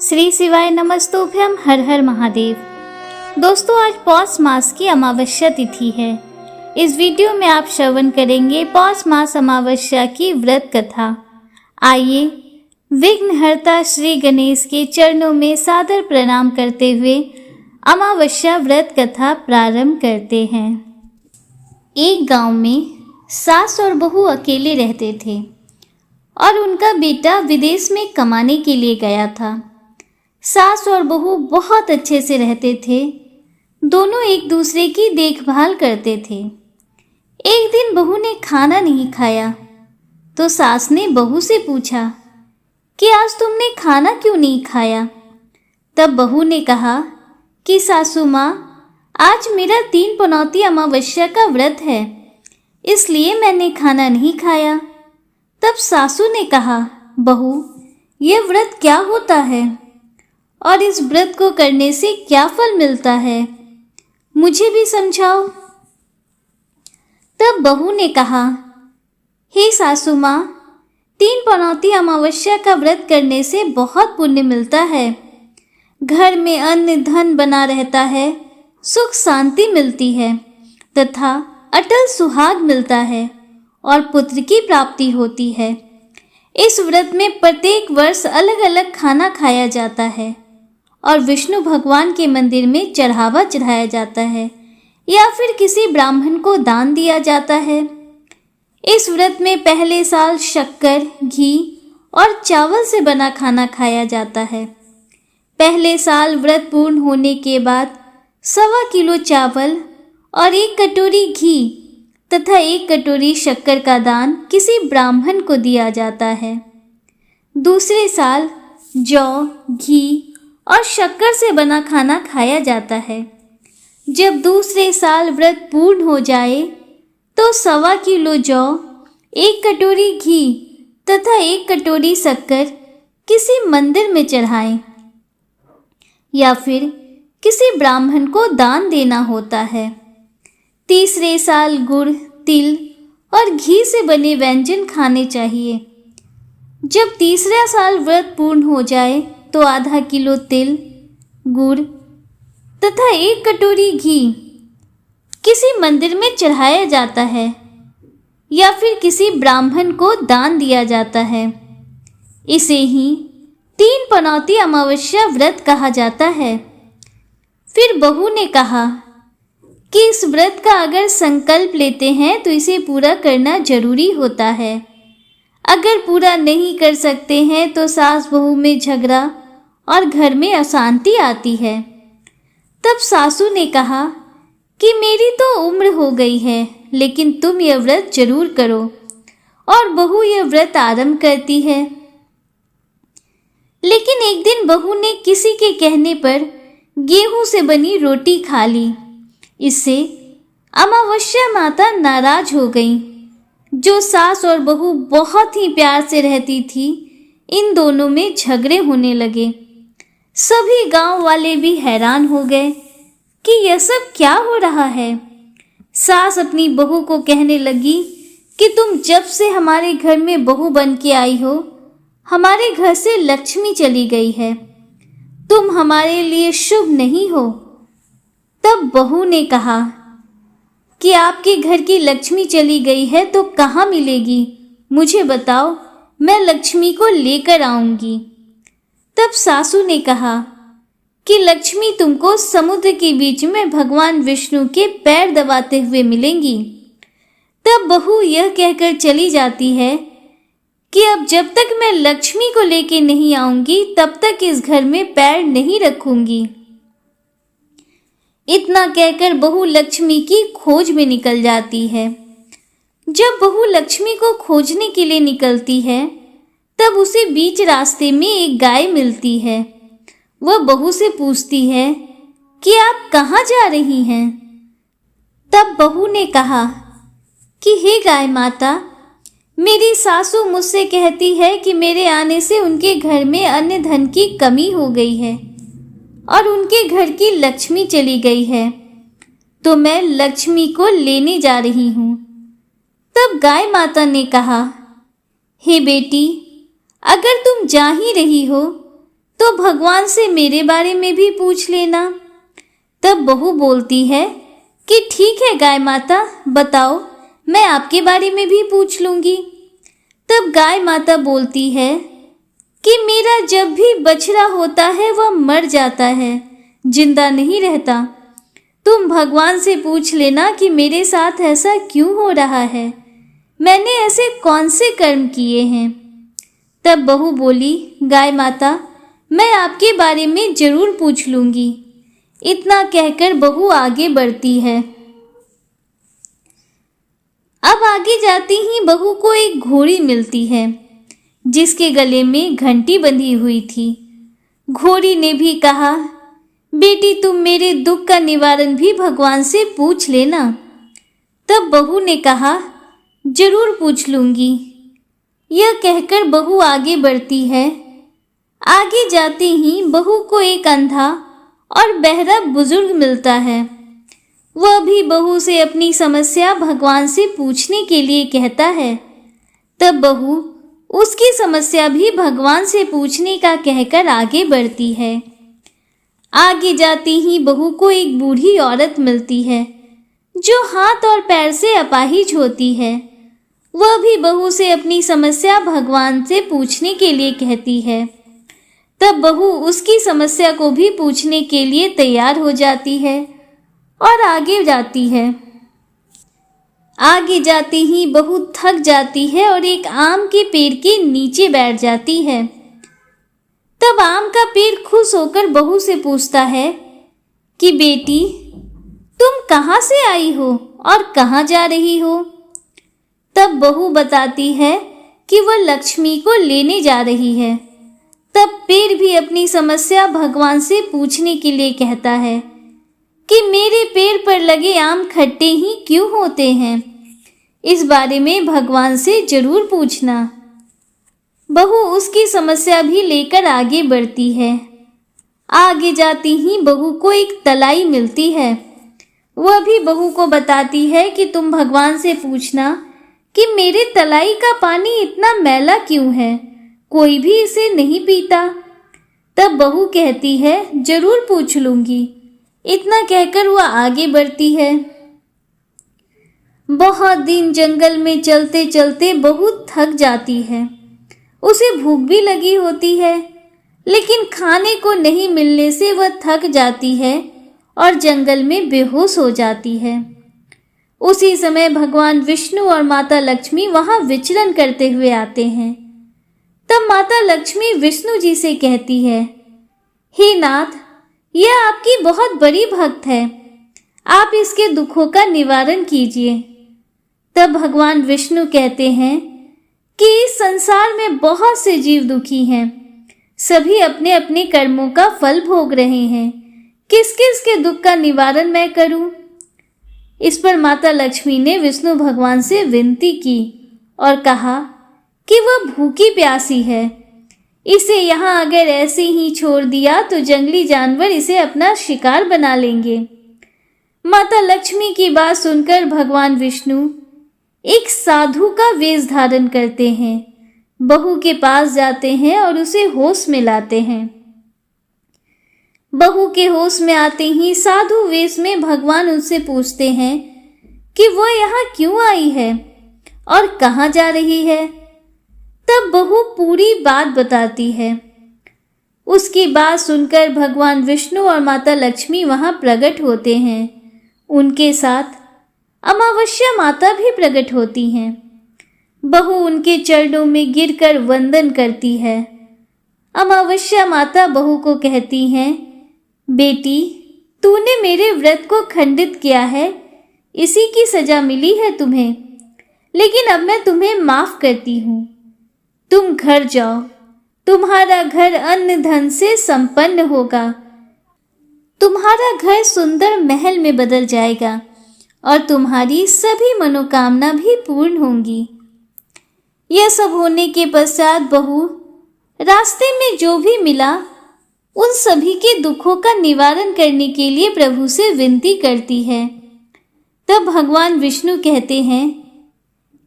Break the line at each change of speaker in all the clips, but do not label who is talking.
श्री शिवाय नमस्तोभ्यम, हर हर महादेव। दोस्तों, आज पौष मास की अमावस्या तिथि है। इस वीडियो में आप श्रवण करेंगे पौष मास अमावस्या की व्रत कथा। आइए विघ्नहर्ता श्री गणेश के चरणों में सादर प्रणाम करते हुए अमावस्या व्रत कथा प्रारंभ करते हैं। एक गांव में सास और बहू अकेले रहते थे और उनका बेटा विदेश में कमाने के लिए गया था। सास और बहू बहुत अच्छे से रहते थे। दोनों एक दूसरे की देखभाल करते थे। एक दिन बहू ने खाना नहीं खाया तो सास ने बहू से पूछा कि आज तुमने खाना क्यों नहीं खाया। तब बहू ने कहा कि सासू माँ, आज मेरा 3 पनौती अमावस्या का व्रत है, इसलिए मैंने खाना नहीं खाया। तब सासू ने कहा, बहू, यह व्रत क्या होता है और इस व्रत को करने से क्या फल मिलता है, मुझे भी समझाओ। तब बहू ने कहा, हे सासू माँ, 3 पनौती अमावस्या का व्रत करने से बहुत पुण्य मिलता है। घर में अन्न धन बना रहता है, सुख शांति मिलती है तथा अटल सुहाग मिलता है और पुत्र की प्राप्ति होती है। इस व्रत में प्रत्येक वर्ष अलग अलग खाना खाया जाता है और विष्णु भगवान के मंदिर में चढ़ावा चढ़ाया जाता है या फिर किसी ब्राह्मण को दान दिया जाता है। इस व्रत में पहले साल शक्कर, घी और चावल से बना खाना खाया जाता है। पहले साल व्रत पूर्ण होने के बाद 1.25 किलो चावल और 1 कटोरी घी तथा 1 कटोरी शक्कर का दान किसी ब्राह्मण को दिया जाता है। दूसरे साल जौ, घी और शक्कर से बना खाना खाया जाता है। जब दूसरे साल व्रत पूर्ण हो जाए तो 1.25 किलो जौ, 1 कटोरी घी तथा 1 कटोरी शक्कर किसी मंदिर में चढ़ाएं या फिर किसी ब्राह्मण को दान देना होता है। तीसरे साल गुड़, तिल और घी से बने व्यंजन खाने चाहिए। जब तीसरा साल व्रत पूर्ण हो जाए तो आधा किलो तिल, गुड़ तथा 1 कटोरी घी किसी मंदिर में चढ़ाया जाता है या फिर किसी ब्राह्मण को दान दिया जाता है। इसे ही 3 पनौती अमावस्या व्रत कहा जाता है। फिर बहू ने कहा कि इस व्रत का अगर संकल्प लेते हैं तो इसे पूरा करना जरूरी होता है। अगर पूरा नहीं कर सकते हैं तो सास बहू में झगड़ा और घर में अशांति आती है। तब सासू ने कहा कि मेरी तो उम्र हो गई है, लेकिन तुम यह व्रत जरूर करो। और बहू यह व्रत आरंभ करती है। लेकिन एक दिन बहू ने किसी के कहने पर गेहूं से बनी रोटी खा ली। इससे अमावस्या माता नाराज हो गईं। जो सास और बहू बहुत ही प्यार से रहती थी, इन दोनों में झगड़े होने लगे। सभी गांव वाले भी हैरान हो गए कि यह सब क्या हो रहा है। सास अपनी बहू को कहने लगी कि तुम जब से हमारे घर में बहू बन के आई हो, हमारे घर से लक्ष्मी चली गई है। तुम हमारे लिए शुभ नहीं हो। तब बहू ने कहा कि आपके घर की लक्ष्मी चली गई है तो कहाँ मिलेगी, मुझे बताओ, मैं लक्ष्मी को लेकर आऊंगी। तब सासू ने कहा कि लक्ष्मी तुमको समुद्र के बीच में भगवान विष्णु के पैर दबाते हुए मिलेंगी। तब बहू यह कहकर चली जाती है कि अब जब तक मैं लक्ष्मी को लेके नहीं आऊंगी तब तक इस घर में पैर नहीं रखूंगी। इतना कहकर बहू लक्ष्मी की खोज में निकल जाती है। जब बहू लक्ष्मी को खोजने के लिए निकलती है तब उसे बीच रास्ते में एक गाय मिलती है। वह बहू से पूछती है कि आप कहाँ जा रही हैं। तब बहू ने कहा कि हे गाय माता, मेरी सासू मुझसे कहती है कि मेरे आने से उनके घर में अन्न धन की कमी हो गई है और उनके घर की लक्ष्मी चली गई है, तो मैं लक्ष्मी को लेने जा रही हूँ। तब गाय माता ने कहा, हे बेटी, अगर तुम जा ही रही हो तो भगवान से मेरे बारे में भी पूछ लेना। तब बहू बोलती है कि ठीक है गाय माता, बताओ, मैं आपके बारे में भी पूछ लूंगी। तब गाय माता बोलती है कि मेरा जब भी बछड़ा होता है वह मर जाता है, जिंदा नहीं रहता। तुम भगवान से पूछ लेना कि मेरे साथ ऐसा क्यों हो रहा है, मैंने ऐसे कौन से कर्म किए हैं। तब बहू बोली, गाय माता, मैं आपके बारे में जरूर पूछ लूंगी। इतना कहकर बहू आगे बढ़ती है। अब आगे जाती ही बहू को एक घोड़ी मिलती है जिसके गले में घंटी बंधी हुई थी। घोड़ी ने भी कहा, बेटी तुम मेरे दुख का निवारण भी भगवान से पूछ लेना। तब बहू ने कहा, जरूर पूछ लूंगी। यह कहकर बहू आगे बढ़ती है। आगे जाते ही बहू को एक अंधा और बहरा बुजुर्ग मिलता है। वह भी बहू से अपनी समस्या भगवान से पूछने के लिए कहता है। तब बहू उसकी समस्या भी भगवान से पूछने का कहकर आगे बढ़ती है। आगे जाती ही बहू को एक बूढ़ी औरत मिलती है जो हाथ और पैर से अपाहिज होती है। वह भी बहू से अपनी समस्या भगवान से पूछने के लिए कहती है। तब बहू उसकी समस्या को भी पूछने के लिए तैयार हो जाती है और आगे जाती है। आगे जाती ही बहू थक जाती है और एक आम के पेड़ के नीचे बैठ जाती है। तब आम का पेड़ खुश होकर बहू से पूछता है कि बेटी तुम कहाँ से आई हो और कहाँ जा रही हो। तब बहू बताती है कि वह लक्ष्मी को लेने जा रही है। तब पेड़ भी अपनी समस्या भगवान से पूछने के लिए कहता है कि मेरे पेड़ पर लगे आम खट्टे ही क्यों होते हैं, इस बारे में भगवान से जरूर पूछना। बहू उसकी समस्या भी लेकर आगे बढ़ती है। आगे जाती ही बहू को एक तलाई मिलती है। वह भी बहू को बताती है कि तुम भगवान से पूछना कि मेरे तलाई का पानी इतना मैला क्यों है, कोई भी इसे नहीं पीता। तब बहू कहती है, जरूर पूछ लूंगी। इतना कहकर वह आगे बढ़ती है। बहुत दिन जंगल में चलते चलते बहू थक जाती है। उसे भूख भी लगी होती है, लेकिन खाने को नहीं मिलने से वह थक जाती है और जंगल में बेहोश हो जाती है। उसी समय भगवान विष्णु और माता लक्ष्मी वहां विचरण करते हुए आते हैं। तब माता लक्ष्मी विष्णु जी से कहती है, हे नाथ, यह आपकी बहुत बड़ी भक्त है, आप इसके दुखों का निवारण कीजिए। तब भगवान विष्णु कहते हैं कि इस संसार में बहुत से जीव दुखी हैं, सभी अपने अपने कर्मों का फल भोग रहे हैं, किस किस के दुख का निवारण मैं करूं। इस पर माता लक्ष्मी ने विष्णु भगवान से विनती की और कहा कि वह भूखी प्यासी है, इसे यहाँ अगर ऐसे ही छोड़ दिया तो जंगली जानवर इसे अपना शिकार बना लेंगे। माता लक्ष्मी की बात सुनकर भगवान विष्णु एक साधु का वेश धारण करते हैं, बहू के पास जाते हैं और उसे होश में लाते हैं। बहू के होश में आते ही साधु वेश में भगवान उनसे पूछते हैं कि वह यहाँ क्यों आई है और कहाँ जा रही है। तब बहू पूरी बात बताती है। उसकी बात सुनकर भगवान विष्णु और माता लक्ष्मी वहां प्रकट होते हैं। उनके साथ अमावस्या माता भी प्रकट होती हैं। बहू उनके चरणों में गिरकर वंदन करती है। अमावस्या माता बहू को कहती हैं, बेटी तूने मेरे व्रत को खंडित किया है, इसी की सजा मिली है तुम्हें, लेकिन अब मैं तुम्हें माफ करती हूँ। तुम घर जाओ, तुम्हारा घर अन्न धन से संपन्न होगा, तुम्हारा घर सुंदर महल में बदल जाएगा और तुम्हारी सभी मनोकामना भी पूर्ण होंगी। यह सब होने के पश्चात बहू रास्ते में जो भी मिला उन सभी के दुखों का निवारण करने के लिए प्रभु से विनती करती है। तब भगवान विष्णु कहते हैं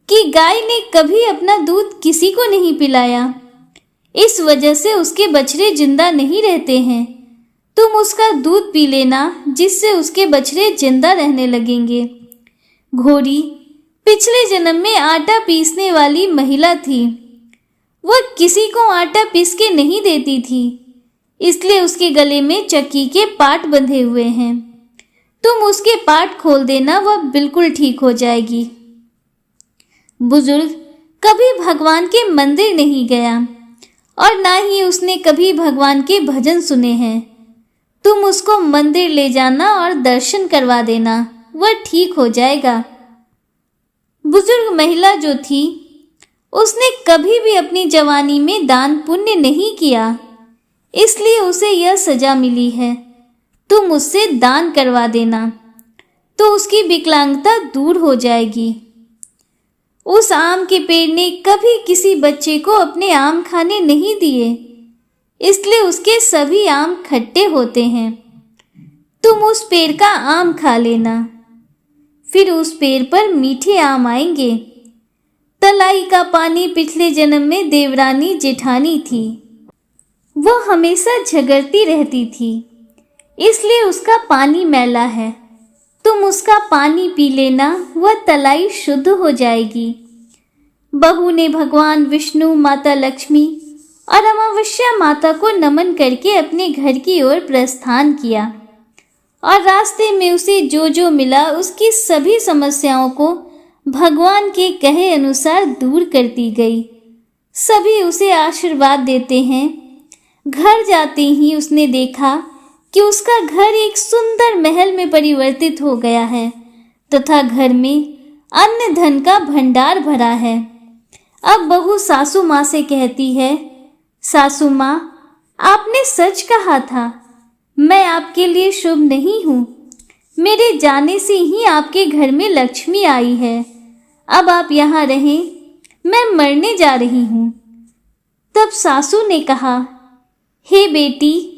कि गाय ने कभी अपना दूध किसी को नहीं पिलाया, इस वजह से उसके बछड़े जिंदा नहीं रहते हैं। तुम उसका दूध पी लेना, जिससे उसके बछड़े जिंदा रहने लगेंगे। घोड़ी पिछले जन्म में आटा पीसने वाली महिला थी। वह किसी को आटा पीस के नहीं देती थी, इसलिए उसके गले में चक्की के पाट बंधे हुए हैं। तुम उसके पाट खोल देना, वह बिल्कुल ठीक हो जाएगी। बुजुर्ग कभी भगवान के मंदिर नहीं गया और ना ही उसने कभी भगवान के भजन सुने हैं। तुम उसको मंदिर ले जाना और दर्शन करवा देना, वह ठीक हो जाएगा। बुजुर्ग महिला जो थी, उसने कभी भी अपनी जवानी में दान पुण्य नहीं किया, इसलिए उसे यह सजा मिली है। तुम उससे दान करवा देना, तो उसकी विकलांगता दूर हो जाएगी। उस आम के पेड़ ने कभी किसी बच्चे को अपने आम खाने नहीं दिए, इसलिए उसके सभी आम खट्टे होते हैं। तुम उस पेड़ का आम खा लेना, फिर उस पेड़ पर मीठे आम आएंगे। तलाई का पानी पिछले जन्म में देवरानी जेठानी थी। वह हमेशा झगड़ती रहती थी, इसलिए उसका पानी मैला है। तुम उसका पानी पी लेना, वह तलाई शुद्ध हो जाएगी। बहू ने भगवान विष्णु, माता लक्ष्मी और अमावस्या माता को नमन करके अपने घर की ओर प्रस्थान किया और रास्ते में उसे जो जो मिला उसकी सभी समस्याओं को भगवान के कहे अनुसार दूर करती गई। सभी उसे आशीर्वाद देते हैं। घर जाते ही उसने देखा कि उसका घर एक सुंदर महल में परिवर्तित हो गया है तथा घर में अन्न धन का भंडार भरा है। अब बहू सासू माँ से कहती है, सासू माँ, आपने सच कहा था, मैं आपके लिए शुभ नहीं हूँ। मेरे जाने से ही आपके घर में लक्ष्मी आई है। अब आप यहाँ रहें, मैं मरने जा रही हूँ। तब सासू ने कहा, हे बेटी,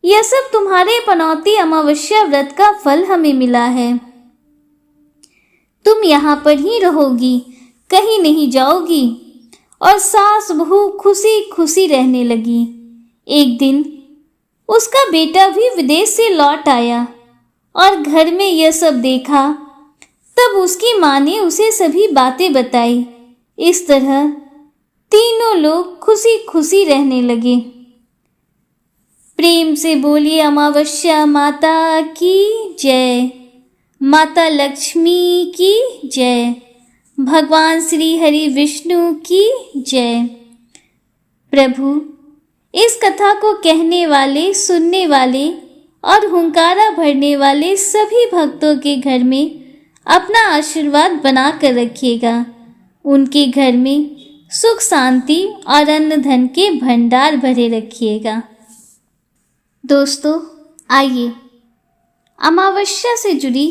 यह सब तुम्हारे पनौती अमावस्या व्रत का फल हमें मिला है। तुम यहाँ पर ही रहोगी, कहीं नहीं जाओगी। और सास बहू खुशी खुशी रहने लगी। एक दिन उसका बेटा भी विदेश से लौट आया और घर में यह सब देखा। तब उसकी माँ ने उसे सभी बातें बताई। इस तरह तीनों लोग खुशी खुशी रहने लगे। प्रेम से बोलिए अमावस्या माता की जय, माता लक्ष्मी की जय, भगवान श्री हरि विष्णु की जय। प्रभु इस कथा को कहने वाले, सुनने वाले और हुंकारा भरने वाले सभी भक्तों के घर में अपना आशीर्वाद बना कर रखिएगा। उनके घर में सुख शांति और अन्न धन के भंडार भरे रखिएगा। दोस्तों, आइए अमावस्या से जुड़ी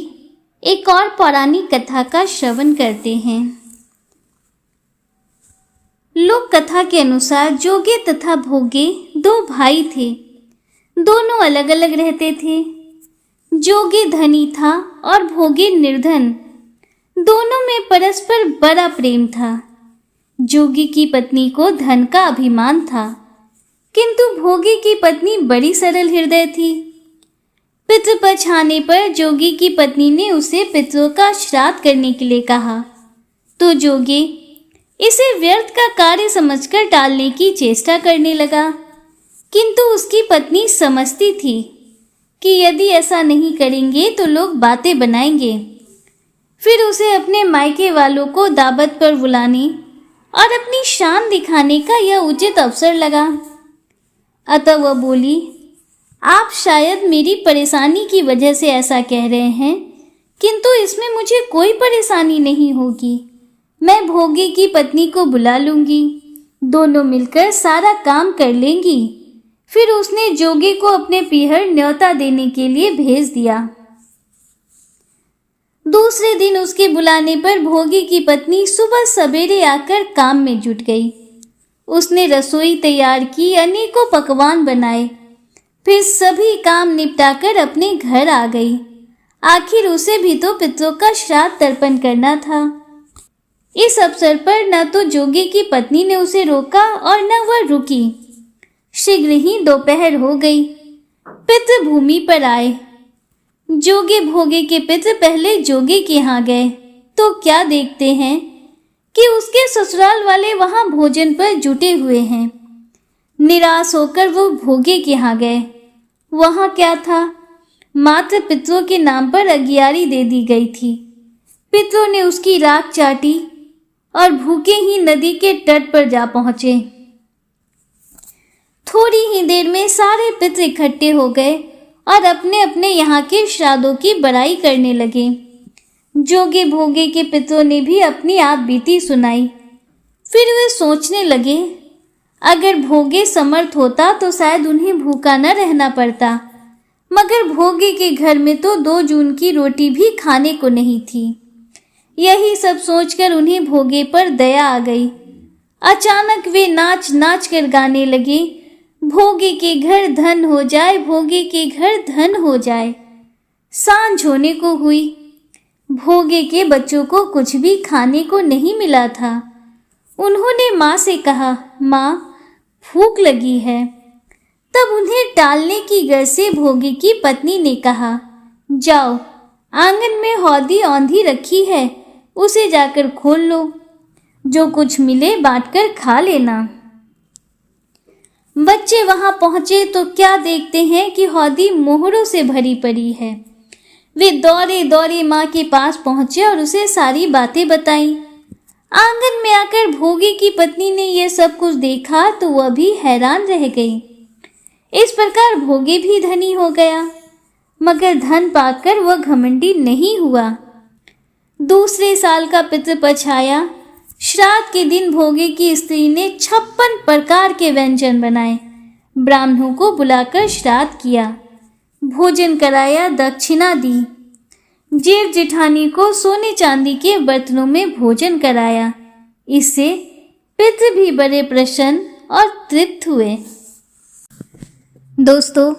एक और पौराणिक कथा का श्रवण करते हैं। लोक कथा के अनुसार जोगे तथा भोगे दो भाई थे। दोनों अलग अलग रहते थे। जोगे धनी था और भोगे निर्धन। दोनों में परस्पर बड़ा प्रेम था। जोगी की पत्नी को धन का अभिमान था, किंतु भोगी की पत्नी बड़ी सरल हृदय थी। पितृपक्ष आने पर जोगी की पत्नी ने उसे पितरों का श्राद्ध करने के लिए कहा, तो जोगी इसे व्यर्थ का कार्य समझकर टालने की चेष्टा करने लगा। किंतु उसकी पत्नी समझती थी कि यदि ऐसा नहीं करेंगे तो लोग बातें बनाएंगे। फिर उसे अपने मायके वालों को दावत पर बुलाने और अपनी शान दिखाने का यह उचित अवसर लगा। अतः वह बोली, आप शायद मेरी परेशानी की वजह से ऐसा कह रहे हैं, किंतु इसमें मुझे कोई परेशानी नहीं होगी। मैं भोगी की पत्नी को बुला लूंगी, दोनों मिलकर सारा काम कर लेंगी। फिर उसने जोगी को अपने पीहर न्योता देने के लिए भेज दिया। दूसरे दिन उसके बुलाने पर भोगी की पत्नी सुबह सवेरे आकर काम में जुट गई। उसने रसोई तैयार की, अनेकों पकवान बनाए, फिर सभी काम निपटाकर अपने घर आ गई। आखिर उसे भी तो पितरों का श्राद्ध तर्पण करना था। इस अवसर पर न तो जोगी की पत्नी ने उसे रोका और न वह रुकी। शीघ्र ही दोपहर हो गई। पितृ भूमि पर आए। जोगे भोगे के पितृ पहले जोगे के यहाँ गए तो क्या देखते हैं कि उसके ससुराल वाले वहां भोजन पर जुटे हुए हैं। निराश होकर वो भोगे के यहाँ गए। वहां क्या था, मात्र पितरों के नाम पर अगियारी दे दी गई थी। पितरों ने उसकी राख चाटी और भूखे ही नदी के तट पर जा पहुंचे। थोड़ी ही देर में सारे पितर इकट्ठे हो गए और अपने अपने यहाँ के श्राद्धों की बड़ाई करने लगे। जोगे भोगे के पितरों ने भी अपनी आप बीती सुनाई। फिर वे सोचने लगे, अगर भोगे समर्थ होता तो शायद उन्हें भूखा न रहना पड़ता, मगर भोगे के घर में तो 2 जून की रोटी भी खाने को नहीं थी। यही सब सोचकर उन्हें भोगे पर दया आ गई। अचानक वे नाच नाच कर गाने लगे, भोगे के घर धन हो जाए, भोगे के घर धन हो जाए। सांझ होने को हुई। भोगे के बच्चों को कुछ भी खाने को नहीं मिला था। उन्होंने माँ से कहा, माँ भूख लगी है। तब उन्हें टालने की गर्ज से भोगे की पत्नी ने कहा, जाओ आंगन में हौदी औंधी रखी है, उसे जाकर खोल लो, जो कुछ मिले बांटकर खा लेना। बच्चे वहां पहुंचे तो क्या देखते हैं कि हौदी मोहरों से भरी पड़ी है। वे दौड़े दौड़े माँ के पास पहुंचे और उसे सारी बातें बताईं। आंगन में आकर भोगे की पत्नी ने यह सब कुछ देखा तो वह भी हैरान रह गई। इस प्रकार भोगे भी धनी हो गया, मगर धन पाकर वह घमंडी नहीं हुआ। दूसरे साल का पितृपक्ष आया। श्राद्ध के दिन भोगे की स्त्री ने 56 प्रकार के व्यंजन बनाए। ब्राह्मणों को बुलाकर श्राद्ध किया, भोजन कराया, दक्षिणा दी। जेठ जेठानी को सोने चांदी के बर्तनों में भोजन कराया। इससे पितृ भी बड़े प्रसन्न और तृप्त हुए। दोस्तों,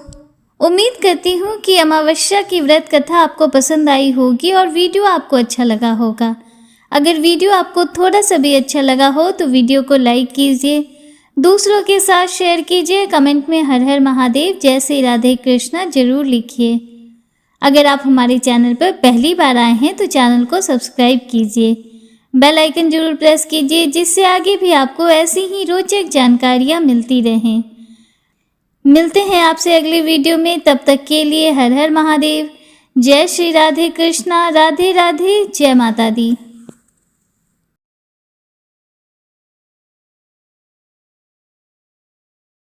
उम्मीद करती हूँ कि अमावस्या की व्रत कथा आपको पसंद आई होगी और वीडियो आपको अच्छा लगा होगा। अगर वीडियो आपको थोड़ा सा भी अच्छा लगा हो तो वीडियो को लाइक कीजिए, दूसरों के साथ शेयर कीजिए, कमेंट में हर हर महादेव, जय श्री राधे कृष्णा जरूर लिखिए। अगर आप हमारे चैनल पर पहली बार आए हैं तो चैनल को सब्सक्राइब कीजिए, बेल आइकन जरूर प्रेस कीजिए, जिससे आगे भी आपको ऐसी ही रोचक जानकारियाँ मिलती रहें। मिलते हैं आपसे अगले वीडियो में, तब तक के लिए हर हर महादेव, जय श्री राधे कृष्णा, राधे राधे, जय माता दी।